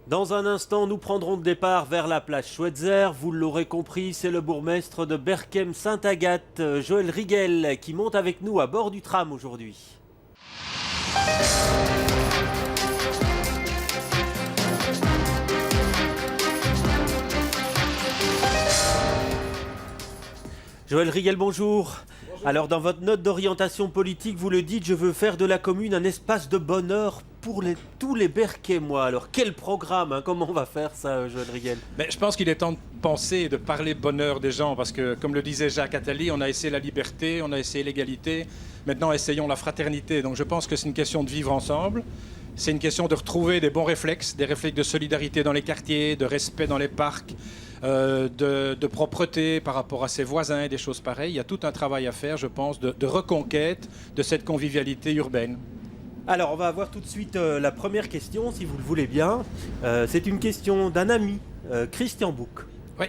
Dans un instant, nous prendrons le départ vers la plage Schweitzer. Vous l'aurez compris, c'est le bourgmestre de Berchem-Sainte-Agathe, Joël Riguel, qui monte avec nous à bord du tram aujourd'hui. Joël Riguel, bonjour. Alors, dans votre note d'orientation politique, vous le dites, je veux faire de la commune un espace de bonheur pour tous les Berchémois. Alors, quel programme, hein? Comment on va faire ça, Joël Riguel? Mais je pense qu'il est temps de penser et de parler bonheur des gens, parce que, comme le disait Jacques Attali, on a essayé la liberté, on a essayé l'égalité, maintenant essayons la fraternité. Donc je pense que c'est une question de vivre ensemble, c'est une question de retrouver des bons réflexes, des réflexes de solidarité dans les quartiers, de respect dans les parcs, de propreté par rapport à ses voisins et des choses pareilles. Il y a tout un travail à faire, je pense, de reconquête de cette convivialité urbaine. Alors, on va avoir tout de suite la première question, si vous le voulez bien. C'est une question d'un ami, Christian Bouc. Oui.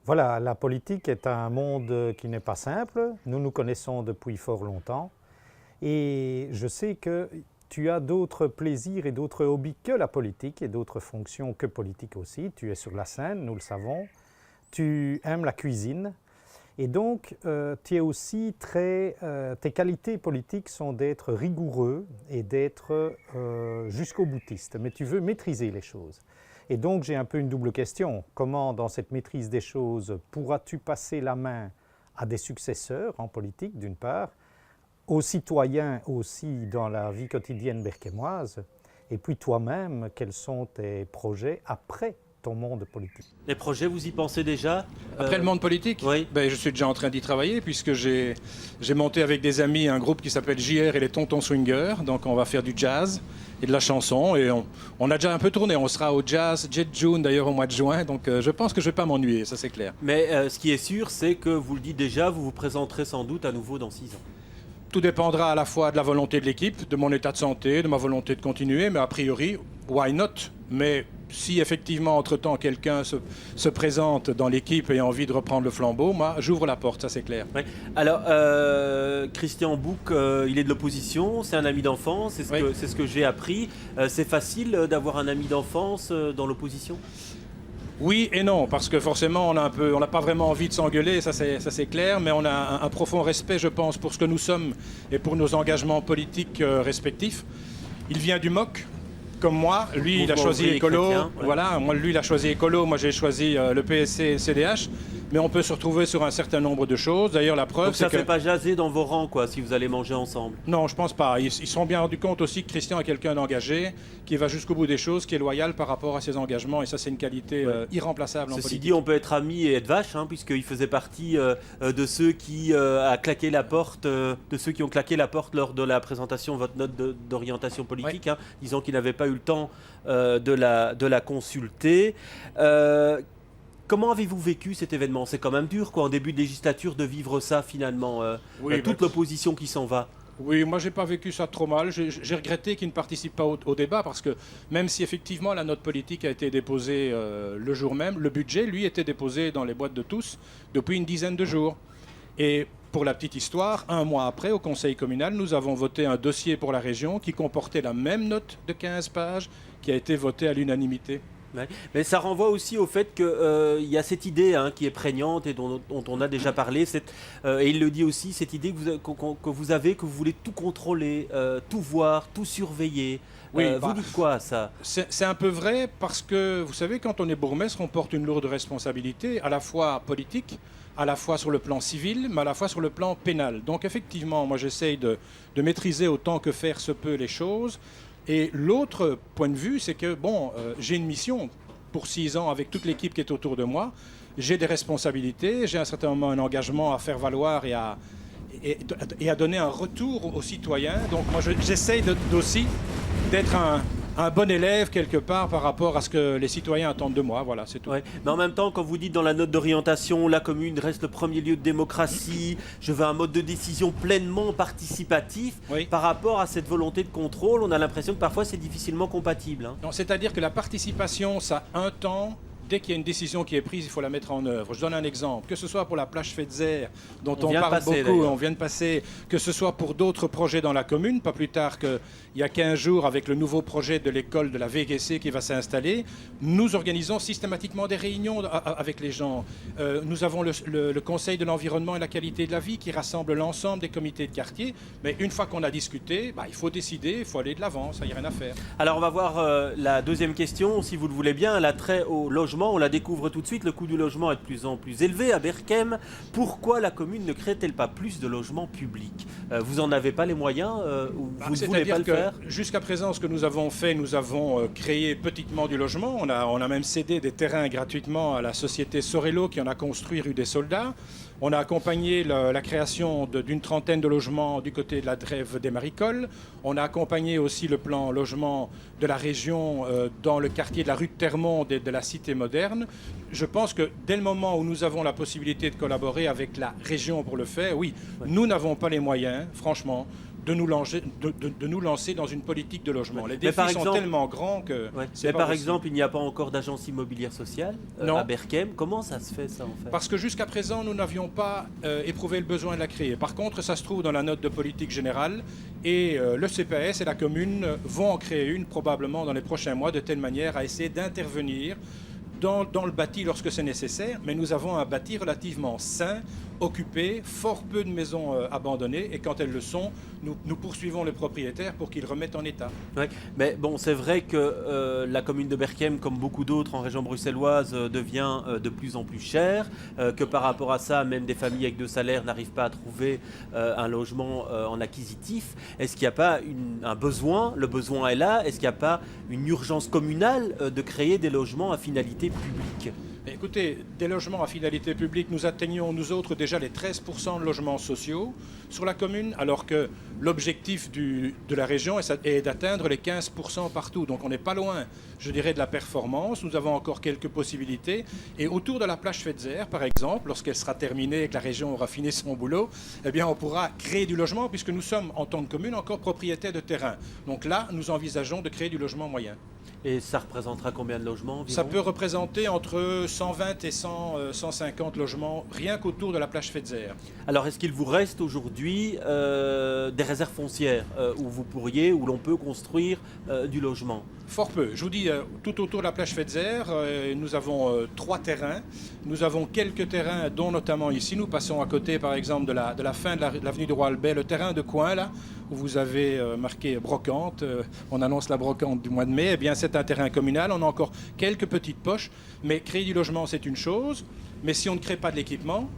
Voilà, la politique est un monde qui n'est pas simple. Nous nous connaissons depuis fort longtemps. Et je sais que tu as d'autres plaisirs et d'autres hobbies que la politique et d'autres fonctions que politique aussi. Tu es sur la scène, nous le savons. Tu aimes la cuisine. Et donc, tu es aussi tes qualités politiques sont d'être rigoureux et d'être jusqu'au boutiste. Mais tu veux maîtriser les choses. Et donc, j'ai un peu une double question. Comment, dans cette maîtrise des choses, pourras-tu passer la main à des successeurs en politique, d'une part, aux citoyens aussi dans la vie quotidienne berchémoise, et puis toi-même, quels sont tes projets après ton monde politique? Les projets, vous y pensez déjà? Après le monde politique, Oui. je suis déjà en train d'y travailler, puisque j'ai monté avec des amis un groupe qui s'appelle JR et les Tontons Swingers. Donc on va faire du jazz et de la chanson, et on a déjà un peu tourné. On sera au Jazz Jet June d'ailleurs au mois de juin, donc je pense que je ne vais pas m'ennuyer, ça c'est clair. Mais ce qui est sûr, c'est que vous le dites déjà, vous vous présenterez sans doute à nouveau dans 6 ans. Tout dépendra à la fois de la volonté de l'équipe, de mon état de santé, de ma volonté de continuer, mais a priori, why not? Mais si effectivement, entre-temps, quelqu'un se présente dans l'équipe et a envie de reprendre le flambeau, moi, j'ouvre la porte, ça c'est clair. Oui. Alors, Christian Bouc, il est de l'opposition, c'est un ami d'enfance, c'est ce que j'ai appris. C'est facile d'avoir un ami d'enfance dans l'opposition? Oui et non, parce que forcément, on n'a pas vraiment envie de s'engueuler, ça c'est clair, mais on a un profond respect, je pense, pour ce que nous sommes et pour nos engagements politiques respectifs. Il vient du MOC, comme moi. Lui, il a choisi écolo. Chrétien, ouais. Voilà, lui, il a choisi écolo. Moi, j'ai choisi le PSC et le CDH. Mais on peut se retrouver sur un certain nombre de choses. D'ailleurs, la preuve, Donc ça c'est ne que... fait pas jaser dans vos rangs, quoi, si vous allez manger ensemble? Non, je pense pas. Ils se sont bien rendus compte aussi que Christian est quelqu'un d'engagé, qui va jusqu'au bout des choses, qui est loyal par rapport à ses engagements. Et ça, c'est une qualité irremplaçable en Ceci politique. dit, on peut être ami et être vache, hein, puisqu'il faisait partie de ceux qui a claqué la porte, de ceux qui ont claqué la porte lors de la présentation de votre note d'orientation politique, hein, disant qu'il n'avait pas eu le temps de la consulter. Comment avez-vous vécu cet événement? C'est quand même dur, quoi, en début de législature, de vivre ça finalement, toute l'opposition qui s'en va. Oui, moi j'ai pas vécu ça trop mal. J'ai regretté qu'il ne participe pas au débat, parce que même si effectivement la note politique a été déposée le jour même, le budget, lui, était déposé dans les boîtes de tous depuis une dizaine de jours. Et pour la petite histoire, un mois après, au conseil communal, nous avons voté un dossier pour la région qui comportait la même note de 15 pages qui a été votée à l'unanimité. Ouais. Mais ça renvoie aussi au fait qu'il y a cette idée, hein, qui est prégnante et dont on a déjà parlé, et il le dit aussi, cette idée que vous avez, que vous voulez tout contrôler, tout voir, tout surveiller. Oui, vous dites quoi à ça? C'est un peu vrai, parce que, vous savez, quand on est bourgmestre, on porte une lourde responsabilité, à la fois politique, à la fois sur le plan civil, mais à la fois sur le plan pénal. Donc effectivement, moi j'essaye de maîtriser autant que faire se peut les choses. Et l'autre point de vue, c'est que, j'ai une mission pour 6 ans avec toute l'équipe qui est autour de moi. J'ai des responsabilités, j'ai à un certain moment un engagement à faire valoir et à donner un retour aux citoyens. Donc moi, j'essaye aussi d'être un bon élève quelque part par rapport à ce que les citoyens attendent de moi. Voilà, c'est tout. Ouais. Mais en même temps, quand vous dites dans la note d'orientation, la commune reste le premier lieu de démocratie, je veux un mode de décision pleinement participatif, Oui. par rapport à cette volonté de contrôle, on a l'impression que parfois c'est difficilement compatible. Hein. Non, c'est-à-dire que la participation, ça a un temps dès qu'il y a une décision qui est prise, il faut la mettre en œuvre. Je donne un exemple, que ce soit pour la plage Fetzer, dont on parle beaucoup, on vient de passer, que ce soit pour d'autres projets dans la commune, pas plus tard qu'il y a 15 jours avec le nouveau projet de l'école de la VGC qui va s'installer, nous organisons systématiquement des réunions avec les gens. Nous avons le Conseil de l'environnement et la qualité de la vie qui rassemble l'ensemble des comités de quartier, mais une fois qu'on a discuté, il faut décider, il faut aller de l'avant, ça n'y a rien à faire. Alors on va voir la deuxième question, si vous le voulez bien, l'attrait au logement, on la découvre tout de suite, le coût du logement est de plus en plus élevé à Berchem. Pourquoi la commune ne crée-t-elle pas plus de logements publics? Vous n'en avez pas les moyens ou vous ne voulez pas le faire? Jusqu'à présent, ce que nous avons fait, nous avons créé petitement du logement, on a même cédé des terrains gratuitement à la société Sorello qui en a construit rue des Soldats. On a accompagné la création d'une trentaine de logements du côté de la Drève des Maricoles. On a accompagné aussi le plan logement de la région dans le quartier de la rue de Termonde et de la Cité Moderne. Je pense que dès le moment où nous avons la possibilité de collaborer avec la région pour le faire, oui, nous n'avons pas les moyens, franchement, de nous lancer dans une politique de logement. Les défis sont tellement grands que... Mais par exemple, il n'y a pas encore d'agence immobilière sociale à Berchem. Comment ça se fait, ça, en fait? Parce que jusqu'à présent, nous n'avions pas éprouvé le besoin de la créer. Par contre, ça se trouve dans la note de politique générale et le CPS et la commune vont en créer une probablement dans les prochains mois de telle manière à essayer d'intervenir dans le bâti lorsque c'est nécessaire, mais nous avons un bâti relativement sain, occupé, fort peu de maisons abandonnées, et quand elles le sont, nous poursuivons le propriétaire pour qu'il remette en état. Ouais, mais bon, c'est vrai que la commune de Berchem, comme beaucoup d'autres en région bruxelloise, devient de plus en plus chère, que par rapport à ça, même des familles avec 2 salaires n'arrivent pas à trouver un logement en acquisitif. Est-ce qu'il n'y a pas un besoin? Le besoin est là. Est-ce qu'il n'y a pas une urgence communale de créer des logements à finalité publique? Écoutez, des logements à finalité publique, nous atteignons nous autres déjà les 13% de logements sociaux sur la commune, alors que l'objectif de la région est d'atteindre les 15% partout. Donc on n'est pas loin, je dirais, de la performance. Nous avons encore quelques possibilités. Et autour de la plage Fetzer, par exemple, lorsqu'elle sera terminée et que la région aura fini son boulot, eh bien on pourra créer du logement puisque nous sommes, en tant que commune, encore propriétaires de terrain. Donc là, nous envisageons de créer du logement moyen. Et ça représentera combien de logements environ? Ça peut représenter entre 120 et 150 logements, rien qu'autour de la plage Fetzer. Alors, est-ce qu'il vous reste aujourd'hui des réserves foncières où l'on peut construire du logement? Fort peu. Je vous dis, tout autour de la plage Fetzer, nous avons 3 terrains. Nous avons quelques terrains, dont notamment ici, nous passons à côté, par exemple, de la fin de l'avenue du Roi Albert, le terrain de coin, là, où vous avez marqué brocante. On annonce la brocante du mois de mai. Eh bien, c'est un terrain communal. On a encore quelques petites poches. Mais créer du logement, c'est une chose. Mais si on ne crée pas de l'équipement,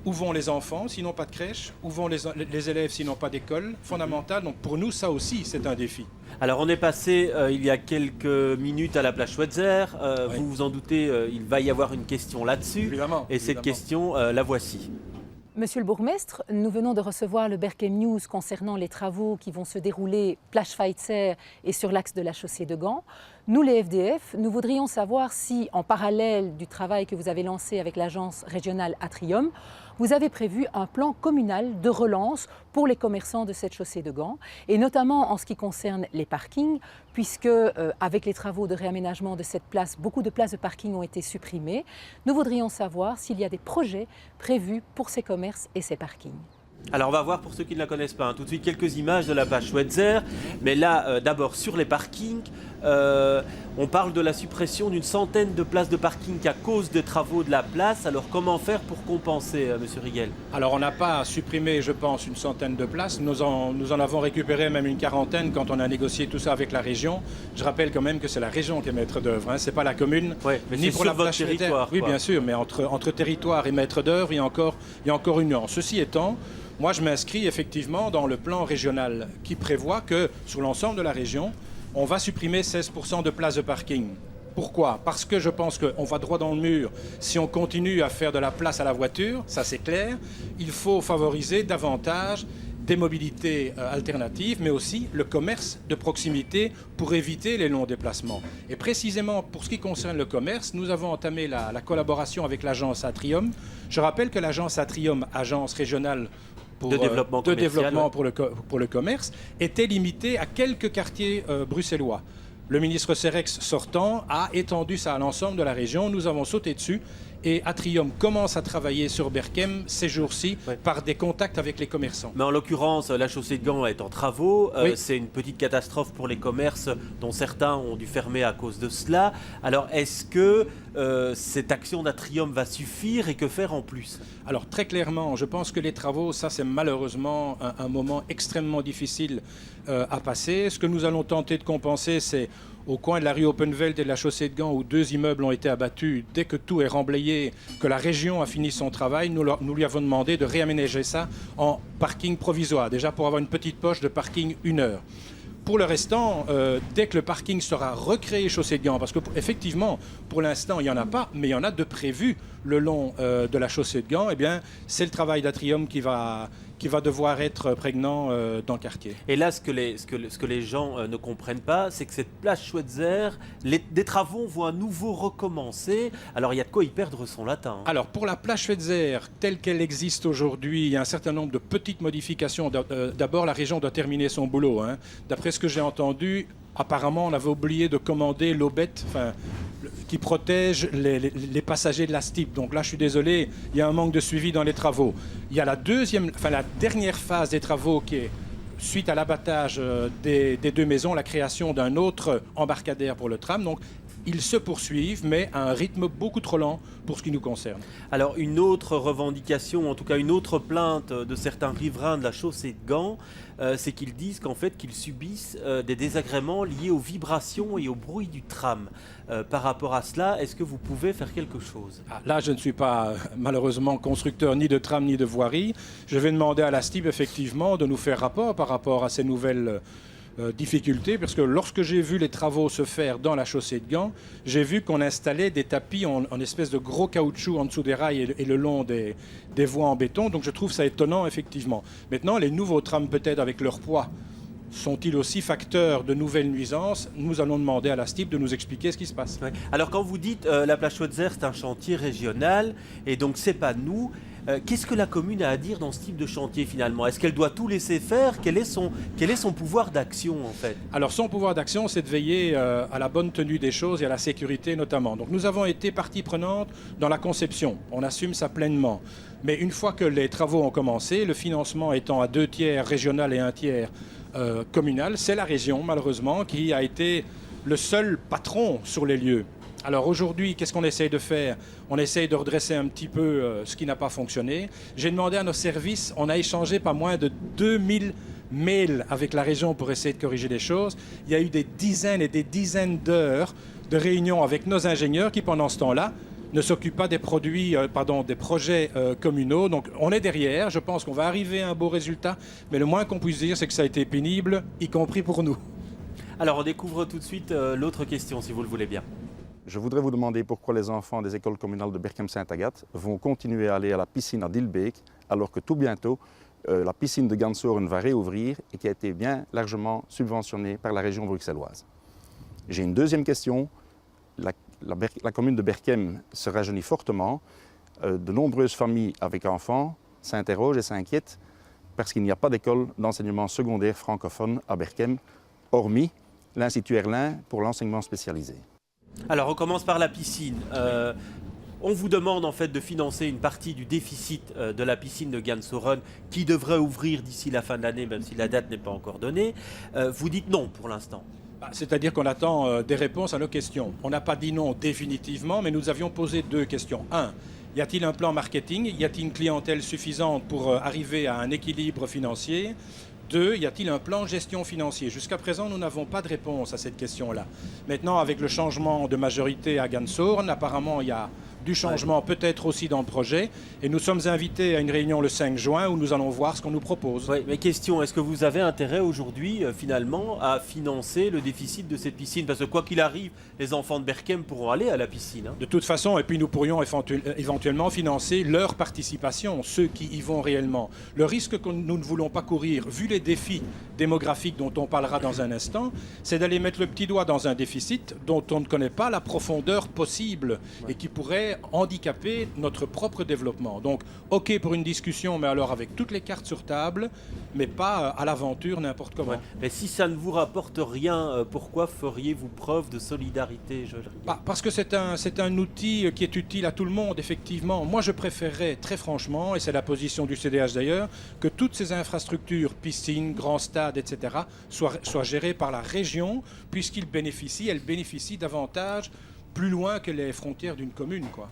où vont les enfants s'ils n'ont pas de crèche? Où vont les élèves s'ils n'ont pas d'école fondamentale? Donc pour nous, ça aussi, c'est un défi. Alors on est passé il y a quelques minutes à la plage Fetzer. Oui. Vous vous en doutez, il va y avoir une question là-dessus. Évidemment. Cette question, la voici. Monsieur le bourgmestre, nous venons de recevoir le Berchem News concernant les travaux qui vont se dérouler plage Fetzer et sur l'axe de la chaussée de Gand. Nous, les FDF, nous voudrions savoir si, en parallèle du travail que vous avez lancé avec l'agence régionale Atrium, vous avez prévu un plan communal de relance pour les commerçants de cette chaussée de Gand, et notamment en ce qui concerne les parkings, puisque avec les travaux de réaménagement de cette place, beaucoup de places de parking ont été supprimées. Nous voudrions savoir s'il y a des projets prévus pour ces commerces et ces parkings. Alors on va voir pour ceux qui ne la connaissent pas, tout de suite quelques images de la plage Fetzer, mais là d'abord sur les parkings, on parle de la suppression d'une centaine de places de parking à cause des travaux de la place. Alors comment faire pour compenser, Monsieur Riguel? Alors on n'a pas supprimé, je pense, une centaine de places, nous en avons récupéré même une quarantaine quand on a négocié tout ça avec la région. Je rappelle quand même que c'est la région qui est maître d'œuvre, hein. C'est pas la commune, ouais, mais ni pour la plage territoire. Oui, bien sûr, mais entre territoire et maître d'œuvre, il y a encore une nuance. Ceci étant, moi, je m'inscris effectivement dans le plan régional qui prévoit que, sur l'ensemble de la région, on va supprimer 16% de places de parking. Pourquoi? Parce que je pense qu'on va droit dans le mur si on continue à faire de la place à la voiture, ça c'est clair. Il faut favoriser davantage des mobilités alternatives, mais aussi le commerce de proximité pour éviter les longs déplacements. Et précisément pour ce qui concerne le commerce, nous avons entamé la collaboration avec l'agence Atrium. Je rappelle que l'agence Atrium, agence régionale de développement pour le commerce, était limitée à quelques quartiers bruxellois. Le ministre Cerex sortant a étendu ça à l'ensemble de la région. Nous avons sauté dessus et Atrium commence à travailler sur Berchem ces jours-ci par des contacts avec les commerçants. Mais en l'occurrence, la chaussée de Gand est en travaux. Oui. C'est une petite catastrophe pour les commerces dont certains ont dû fermer à cause de cela. Alors, est-ce que cette action d'Atrium va suffire et que faire en plus? Alors très clairement, je pense que les travaux, ça c'est malheureusement un moment extrêmement difficile à passer. Ce que nous allons tenter de compenser, c'est au coin de la rue Oppenveld et de la chaussée de Gand, où 2 immeubles ont été abattus. Dès que tout est remblayé, que la région a fini son travail, nous lui avons demandé de réaménager ça en parking provisoire, déjà pour avoir une petite poche de parking 1 heure. Pour le restant, dès que le parking sera recréé chaussée de Gand, parce qu'effectivement, pour l'instant, il n'y en a pas, mais il y en a de prévus le long de la chaussée de Gand, eh bien, c'est le travail d'Atrium qui va devoir être prégnant dans le quartier. Et là, ce que les gens ne comprennent pas, c'est que cette place Schweitzer, des travaux vont à nouveau recommencer. Alors, il y a de quoi y perdre son latin. Alors, pour la place Schweitzer, telle qu'elle existe aujourd'hui, il y a un certain nombre de petites modifications. D'abord, la région doit terminer son boulot. Hein. D'après ce que j'ai entendu, apparemment, on avait oublié de commander l'aubette qui protège les passagers de la STIP. Donc là, je suis désolé, il y a un manque de suivi dans les travaux. Il y a la dernière phase des travaux qui est, suite à l'abattage des 2 maisons, la création d'un autre embarcadère pour le tram. Donc, ils se poursuivent, mais à un rythme beaucoup trop lent pour ce qui nous concerne. Alors, une autre revendication, en tout cas une autre plainte de certains riverains de la chaussée de Gand, c'est qu'ils disent qu'en fait, qu'ils subissent des désagréments liés aux vibrations et au bruit du tram. Par rapport à cela, est-ce que vous pouvez faire quelque chose? Là, je ne suis pas malheureusement constructeur ni de tram ni de voirie. Je vais demander à la STIB, effectivement, de nous faire rapport par rapport à ces nouvelles difficultés, parce que lorsque j'ai vu les travaux se faire dans la chaussée de Gand, j'ai vu qu'on installait des tapis en espèce de gros caoutchouc en dessous des rails et le long des voies en béton, donc je trouve ça étonnant, effectivement. Maintenant, les nouveaux trams, peut-être avec leur poids, sont-ils aussi facteurs de nouvelles nuisances? Nous allons demander à la STIB de nous expliquer ce qui se passe. Ouais. Alors, quand vous dites la place Schweitzer, c'est un chantier régional, et donc c'est pas nous. Qu'est-ce que la commune a à dire dans ce type de chantier finalement? Est-ce qu'elle doit tout laisser faire? Quel est son pouvoir d'action en fait? Alors son pouvoir d'action, c'est de veiller à la bonne tenue des choses et à la sécurité notamment. Donc nous avons été partie prenante dans la conception, on assume ça pleinement. Mais une fois que les travaux ont commencé, le financement étant à 2 tiers régional et 1 tiers communal, c'est la région malheureusement qui a été le seul patron sur les lieux. Alors aujourd'hui, qu'est-ce qu'on essaye de faire? On essaye de redresser un petit peu ce qui n'a pas fonctionné. J'ai demandé à nos services, on a échangé pas moins de 2000 mails avec la région pour essayer de corriger les choses. Il y a eu des dizaines et des dizaines d'heures de réunions avec nos ingénieurs qui, pendant ce temps-là, ne s'occupent pas des projets communaux. Donc on est derrière, je pense qu'on va arriver à un beau résultat, mais le moins qu'on puisse dire, c'est que ça a été pénible, y compris pour nous. Alors on découvre tout de suite l'autre question, si vous le voulez bien. Je voudrais vous demander pourquoi les enfants des écoles communales de Berchem-Sainte-Agathe vont continuer à aller à la piscine à Dilbeek, alors que tout bientôt, la piscine de Gansoren va réouvrir et qui a été bien largement subventionnée par la région bruxelloise. J'ai une deuxième question. La commune de Berchem se rajeunit fortement. De nombreuses familles avec enfants s'interrogent et s'inquiètent parce qu'il n'y a pas d'école d'enseignement secondaire francophone à Berchem, hormis l'Institut Erlin pour l'enseignement spécialisé. Alors on commence par la piscine. On vous demande en fait de financer une partie du déficit de la piscine de Gansoren qui devrait ouvrir d'ici la fin de l'année, même si la date n'est pas encore donnée. Vous dites non pour l'instant. C'est-à-dire qu'on attend des réponses à nos questions. On n'a pas dit non définitivement, mais nous avions posé 2 questions. 1, y a-t-il un plan marketing? Y a-t-il une clientèle suffisante pour arriver à un équilibre financier? 2, y a-t-il un plan gestion financier? Jusqu'à présent, nous n'avons pas de réponse à cette question-là. Maintenant, avec le changement de majorité à Gansoren, apparemment, il y a du changement peut-être aussi dans le projet. Et nous sommes invités à une réunion le 5 juin où nous allons voir ce qu'on nous propose. Oui, mais question, est-ce que vous avez intérêt aujourd'hui, finalement, à financer le déficit de cette piscine? Parce que quoi qu'il arrive, les enfants de Berchem pourront aller à la piscine. Hein. De toute façon, et puis nous pourrions éventuellement financer leur participation, ceux qui y vont réellement. Le risque que nous ne voulons pas courir, vu les défis démographiques dont on parlera dans un instant, c'est d'aller mettre le petit doigt dans un déficit dont on ne connaît pas la profondeur possible et qui pourrait pourrait handicaper notre propre développement. Donc, OK pour une discussion, mais alors avec toutes les cartes sur table, mais pas à l'aventure n'importe comment. Ouais. Mais si ça ne vous rapporte rien, pourquoi feriez-vous preuve de solidarité, Joël Riguet? Parce que c'est un outil qui est utile à tout le monde, effectivement. Moi, je préférerais, très franchement, et c'est la position du CDH d'ailleurs, que toutes ces infrastructures, piscines, grands stades, etc., soient gérées par la région, puisqu'elles bénéficient davantage plus loin que les frontières d'une commune, quoi.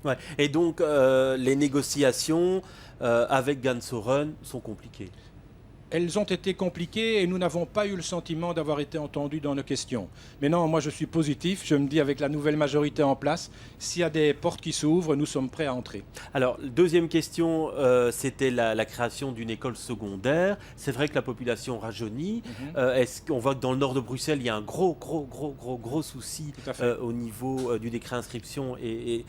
Ouais. Et donc, les négociations avec Gansoren sont compliquées. Elles ont été compliquées et nous n'avons pas eu le sentiment d'avoir été entendus dans nos questions. Mais non, moi je suis positif, je me dis avec la nouvelle majorité en place, s'il y a des portes qui s'ouvrent, nous sommes prêts à entrer. Alors, deuxième question, c'était la création d'une école secondaire. C'est vrai que la population rajeunit. Est-ce qu'on voit que dans le nord de Bruxelles, il y a un gros souci au niveau du décret inscription et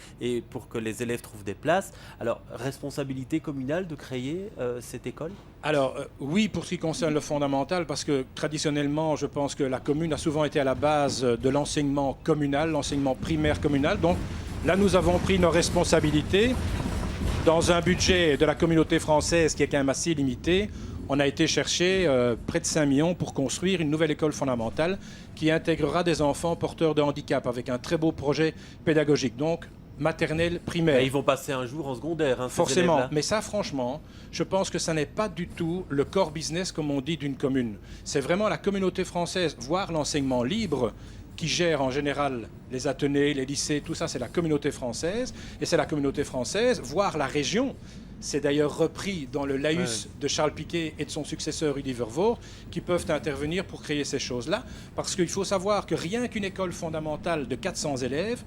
pour que les élèves trouvent des places. Alors, responsabilité communale de créer cette école ? Alors, oui, pour ce qui concerne le fondamental, parce que traditionnellement, je pense que la commune a souvent été à la base de l'enseignement communal, l'enseignement primaire communal. Donc là, nous avons pris nos responsabilités. Dans un budget de la communauté française qui est quand même assez limité, on a été chercher près de 5 millions pour construire une nouvelle école fondamentale qui intégrera des enfants porteurs de handicap avec un très beau projet pédagogique. Donc, maternelle, primaire. Et ils vont passer un jour en secondaire. Forcément, mais ça franchement, je pense que ça n'est pas du tout le core business comme on dit d'une commune. C'est vraiment la communauté française, voire l'enseignement libre qui gère en général les ateliers, les lycées, tout ça c'est la communauté française. Et c'est la communauté française, voire la région. C'est d'ailleurs repris dans le laïus de Charles Piquet et de son successeur Udi Vervoort qui peuvent intervenir pour créer ces choses-là. Parce qu'il faut savoir que rien qu'une école fondamentale de 400 élèves,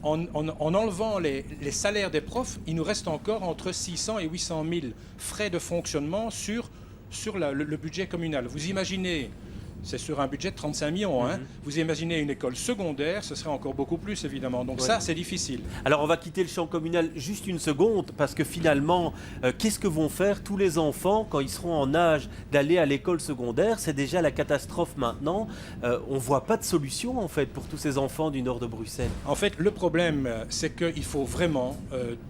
en enlevant les salaires des profs, il nous reste encore entre 600 et 800 000 frais de fonctionnement sur le budget communal. Vous imaginez, c'est sur un budget de 35 millions, hein. Vous imaginez une école secondaire, ce serait encore beaucoup plus évidemment. Donc ça, c'est difficile. Alors on va quitter le champ communal juste une seconde, parce que finalement, qu'est-ce que vont faire tous les enfants quand ils seront en âge d'aller à l'école secondaire? C'est déjà la catastrophe maintenant. On ne voit pas de solution en fait pour tous ces enfants du nord de Bruxelles. En fait, le problème, c'est qu'il faut vraiment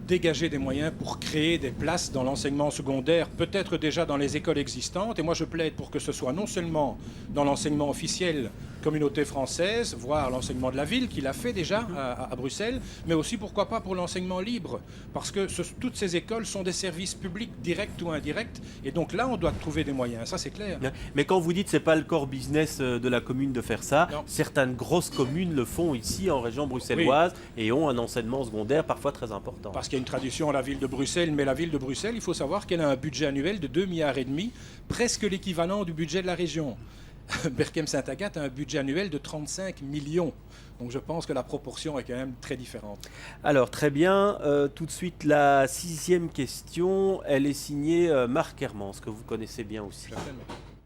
dégager des moyens pour créer des places dans l'enseignement secondaire, peut-être déjà dans les écoles existantes. Et moi, je plaide pour que ce soit non seulement dans l'enseignement officiel communauté française, voire l'enseignement de la ville, qui l'a fait déjà à Bruxelles, mais aussi, pourquoi pas, pour l'enseignement libre, parce que toutes ces écoles sont des services publics directs ou indirects, et donc là, on doit trouver des moyens, ça c'est clair. Mais quand vous dites que ce n'est pas le core business de la commune de faire ça, certaines grosses communes le font ici en région bruxelloise et ont un enseignement secondaire parfois très important. Parce qu'il y a une tradition à la ville de Bruxelles, mais la ville de Bruxelles, il faut savoir qu'elle a un budget annuel de 2,5 milliards, presque l'équivalent du budget de la région. Berchem-Saint-Agathe a un budget annuel de 35 millions. Donc je pense que la proportion est quand même très différente. Alors très bien, tout de suite la 6e question, elle est signée Marc Hermans, que vous connaissez bien aussi.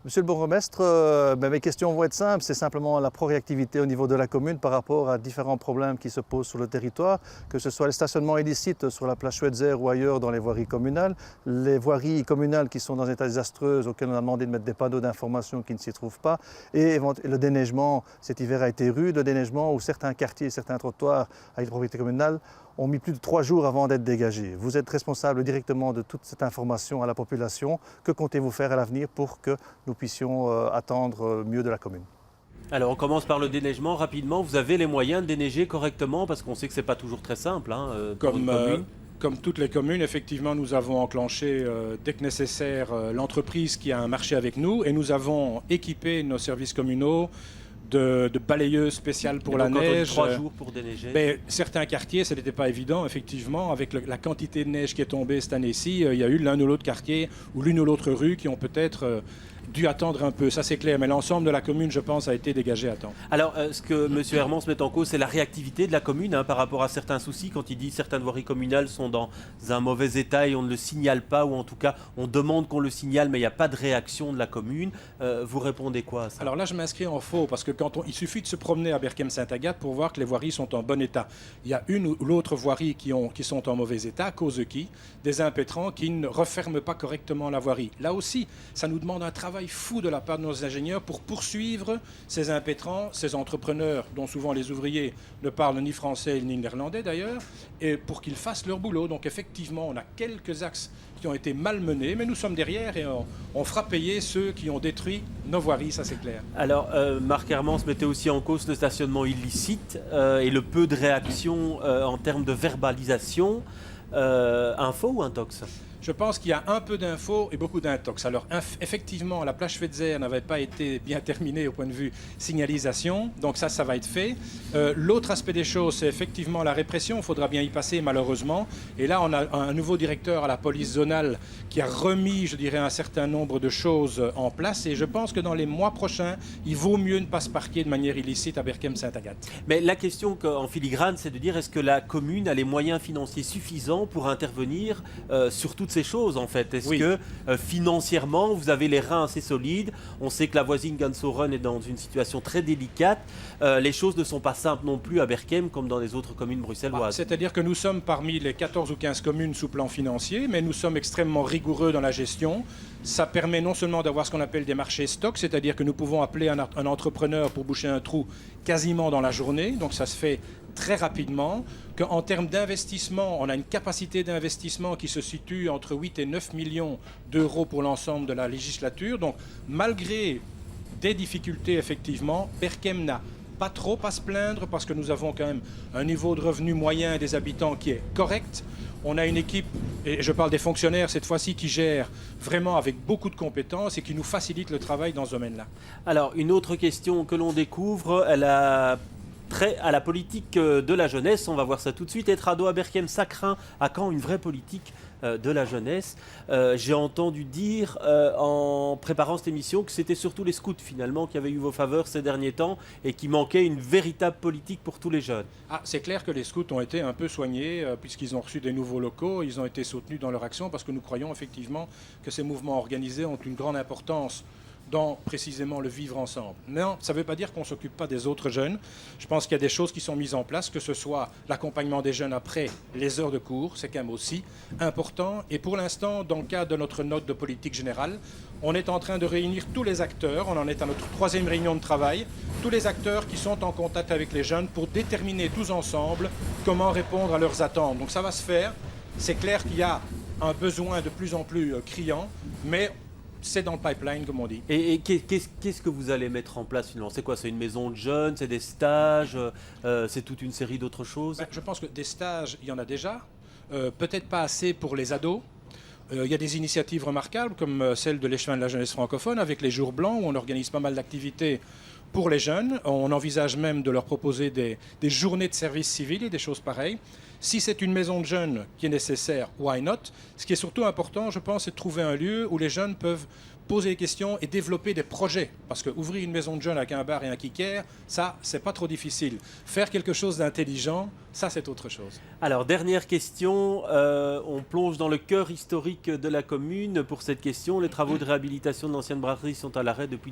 Monsieur le bourgmestre, mes questions vont être simples. C'est simplement la proréactivité au niveau de la commune par rapport à différents problèmes qui se posent sur le territoire, que ce soit le stationnement illicite sur la plage Schweitzer ou ailleurs dans les voiries communales, les voiries communales qui sont dans un état désastreux auxquelles on a demandé de mettre des panneaux d'information qui ne s'y trouvent pas, et le déneigement, cet hiver a été rude, le déneigement où certains quartiers, certains trottoirs avec les propriétés communales ont mis plus de 3 jours avant d'être dégagés. Vous êtes responsable directement de toute cette information à la population. Que comptez-vous faire à l'avenir pour que nous puissions attendre mieux de la commune? Alors on commence par le déneigement rapidement. Vous avez les moyens de déneiger correctement, parce qu'on sait que ce n'est pas toujours très simple pour une commune. Comme toutes les communes, effectivement, nous avons enclenché dès que nécessaire l'entreprise qui a un marché avec nous, et nous avons équipé nos services communaux de balayeuses spéciales pour la neige. 3 jours pour déneiger. Mais certains quartiers, ce n'était pas évident, effectivement. Avec la quantité de neige qui est tombée cette année-ci, il y a eu l'un ou l'autre quartier ou l'une ou l'autre rue qui ont peut-être dû attendre un peu, ça c'est clair, mais l'ensemble de la commune, je pense, a été dégagé à temps. Alors, ce que M. Hermans met en cause, c'est la réactivité de la commune par rapport à certains soucis, quand il dit certaines voiries communales sont dans un mauvais état et on ne le signale pas, ou en tout cas, on demande qu'on le signale, mais il n'y a pas de réaction de la commune. Vous répondez quoi à ça? Alors là, je m'inscris en faux, parce que il suffit de se promener à Berchem-Saint-Agathe pour voir que les voiries sont en bon état. Il y a une ou l'autre voirie qui sont en mauvais état, à cause de qui? Des impétrants qui ne referment pas correctement la voirie. Là aussi, ça nous demande un travail travail fou de la part de nos ingénieurs pour poursuivre ces impétrants, ces entrepreneurs, dont souvent les ouvriers ne parlent ni français ni néerlandais d'ailleurs, et pour qu'ils fassent leur boulot. Donc effectivement, on a quelques axes qui ont été malmenés, mais nous sommes derrière et on fera payer ceux qui ont détruit nos voiries, ça c'est clair. Alors, Marc Hermans mettait aussi en cause le stationnement illicite et le peu de réaction en termes de verbalisation. Info ou intox? Je pense qu'il y a un peu d'infos et beaucoup d'intox. Alors effectivement, la plage Schweitzer n'avait pas été bien terminée au point de vue signalisation, donc ça va être fait. L'autre aspect des choses, c'est effectivement la répression, il faudra bien y passer malheureusement. Et là, on a un nouveau directeur à la police zonale qui a remis, je dirais, un certain nombre de choses en place. Et je pense que dans les mois prochains, il vaut mieux ne pas se parquer de manière illicite à Berchem-Saint-Agathe. Mais la question en filigrane, c'est de dire est-ce que la commune a les moyens financiers suffisants pour intervenir sur toutes ces choses en fait? Est-ce que financièrement vous avez les reins assez solides? On sait que la voisine Gansoren est dans une situation très délicate. Les choses ne sont pas simples non plus à Berchem comme dans les autres communes bruxelloises. C'est-à-dire que nous sommes parmi les 14 ou 15 communes sous plan financier, mais nous sommes extrêmement rigoureux dans la gestion. Ça permet non seulement d'avoir ce qu'on appelle des marchés stocks, c'est-à-dire que nous pouvons appeler un entrepreneur pour boucher un trou quasiment dans la journée, donc ça se fait très rapidement, qu'en termes d'investissement, on a une capacité d'investissement qui se situe entre 8 et 9 millions d'euros pour l'ensemble de la législature. Donc malgré des difficultés, effectivement, Berchem n'a pas trop à se plaindre parce que nous avons quand même un niveau de revenu moyen des habitants qui est correct. On a une équipe, et je parle des fonctionnaires cette fois-ci, qui gère vraiment avec beaucoup de compétences et qui nous facilite le travail dans ce domaine-là. Alors, une autre question que l'on découvre, elle a trait à la politique de la jeunesse. On va voir ça tout de suite. Être ado à Berchem, ça craint. À quand une vraie politique de la jeunesse? J'ai entendu dire en préparant cette émission que c'était surtout les scouts finalement qui avaient eu vos faveurs ces derniers temps et qui manquait une véritable politique pour tous les jeunes. Ah, c'est clair que les scouts ont été un peu soignés puisqu'ils ont reçu des nouveaux locaux, ils ont été soutenus dans leur action parce que nous croyons effectivement que ces mouvements organisés ont une grande importance dans précisément le vivre ensemble. Non, ça ne veut pas dire qu'on ne s'occupe pas des autres jeunes. Je pense qu'il y a des choses qui sont mises en place, que ce soit l'accompagnement des jeunes après les heures de cours, c'est quand même aussi important. Et pour l'instant, dans le cadre de notre note de politique générale, on est en train de réunir tous les acteurs, on en est à notre 3e réunion de travail, tous les acteurs qui sont en contact avec les jeunes pour déterminer tous ensemble comment répondre à leurs attentes. Donc ça va se faire. C'est clair qu'il y a un besoin de plus en plus criant, mais c'est dans le pipeline, comme on dit. Et qu'est-ce que vous allez mettre en place finalement? C'est quoi? C'est une maison de jeunes? C'est des stages? C'est toute une série d'autres choses? Je pense que des stages, il y en a déjà. Peut-être pas assez pour les ados. Il y a des initiatives remarquables, comme celle de l'échevin de la jeunesse francophone, avec les jours blancs, où on organise pas mal d'activités pour les jeunes. On envisage même de leur proposer des journées de service civil et des choses pareilles. Si c'est une maison de jeunes qui est nécessaire, why not? Ce qui est surtout important, je pense, c'est de trouver un lieu où les jeunes peuvent poser des questions et développer des projets. Parce que ouvrir une maison de jeunes avec un bar et un kicker, ça, c'est pas trop difficile. Faire quelque chose d'intelligent, ça, c'est autre chose. Alors, dernière question. On plonge dans le cœur historique de la commune pour cette question. Les travaux de réhabilitation de l'ancienne brasserie sont à l'arrêt depuis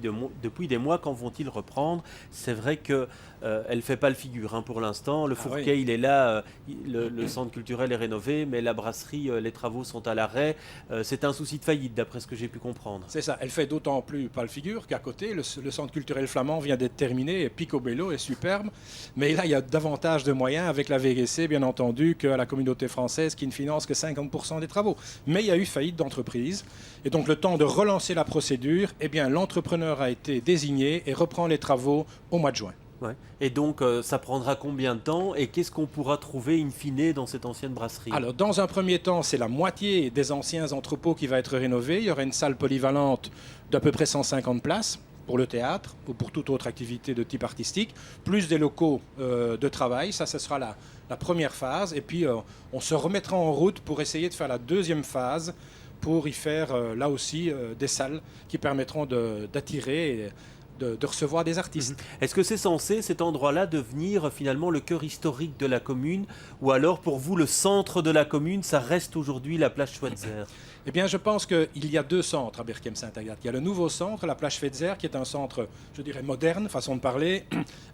des mois. Quand vont-ils reprendre? C'est vrai qu'elle ne fait pas le figure pour l'instant. Le Fourquet, il est là. Le centre culturel est rénové, mais la brasserie, les travaux sont à l'arrêt. C'est un souci de faillite, d'après ce que j'ai pu comprendre. C'est ça. Elle fait d'autant plus pas le figure qu'à côté, le centre culturel flamand vient d'être terminé et Picobello est superbe. Mais là, il y a davantage de moyens avec la VGC, bien entendu, qu'à la communauté française qui ne finance que 50% des travaux. Mais il y a eu faillite d'entreprise. Et donc, le temps de relancer la procédure, eh bien, l'entrepreneur a été désigné et reprend les travaux au mois de juin. Ouais. Et donc, ça prendra combien de temps? Et qu'est-ce qu'on pourra trouver in fine dans cette ancienne brasserie? Alors, dans un premier temps, c'est la moitié des anciens entrepôts qui va être rénovée. Il y aura une salle polyvalente d'à peu près 150 places pour le théâtre ou pour toute autre activité de type artistique, plus des locaux de travail. Ça, ce sera la première phase. Et puis, on se remettra en route pour essayer de faire la deuxième phase, pour y faire, là aussi, des salles qui permettront d'attirer de recevoir des artistes. Est-ce que c'est censé, cet endroit-là, devenir finalement le cœur historique de la commune? Ou alors, pour vous, le centre de la commune, ça reste aujourd'hui la plage Schweitzer? Eh bien, je pense qu'il y a 2 centres à Berchem-Saint-Agathe. Il y a le nouveau centre, la plage Fetzer, qui est un centre, je dirais, moderne, façon de parler,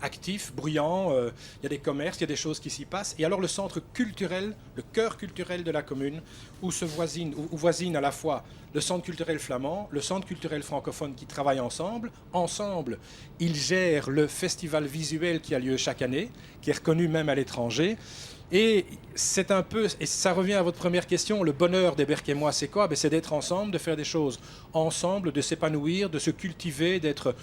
actif, bruyant. Il y a des commerces, il y a des choses qui s'y passent. Et alors le centre culturel, le cœur culturel de la commune, où voisinent à la fois le centre culturel flamand, le centre culturel francophone qui travaillent ensemble. Ensemble, ils gèrent le festival visuel qui a lieu chaque année, qui est reconnu même à l'étranger. Et c'est un peu, et ça revient à votre première question, le bonheur des Berchémois, c'est quoi? C'est d'être ensemble, de faire des choses ensemble, de s'épanouir, de se cultiver, d'être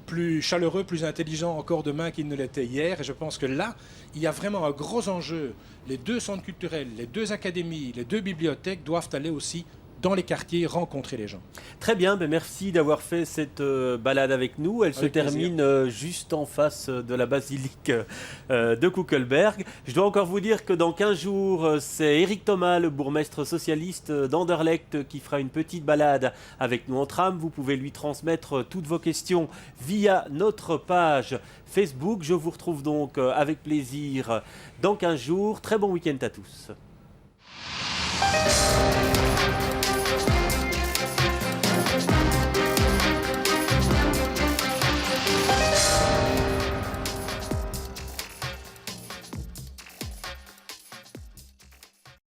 plus chaleureux, plus intelligent encore demain qu'il ne l'était hier. Et je pense que là, il y a vraiment un gros enjeu. Les 2 centres culturels, les 2 académies, les 2 bibliothèques doivent aller aussi dans les quartiers, rencontrer les gens. Très bien, merci d'avoir fait cette balade avec nous. Elle se termine juste en face de la basilique de Kuckelberg. Je dois encore vous dire que dans 15 jours, c'est Éric Thomas, le bourgmestre socialiste d'Anderlecht, qui fera une petite balade avec nous en tram. Vous pouvez lui transmettre toutes vos questions via notre page Facebook. Je vous retrouve donc avec plaisir dans 15 jours. Très bon week-end à tous.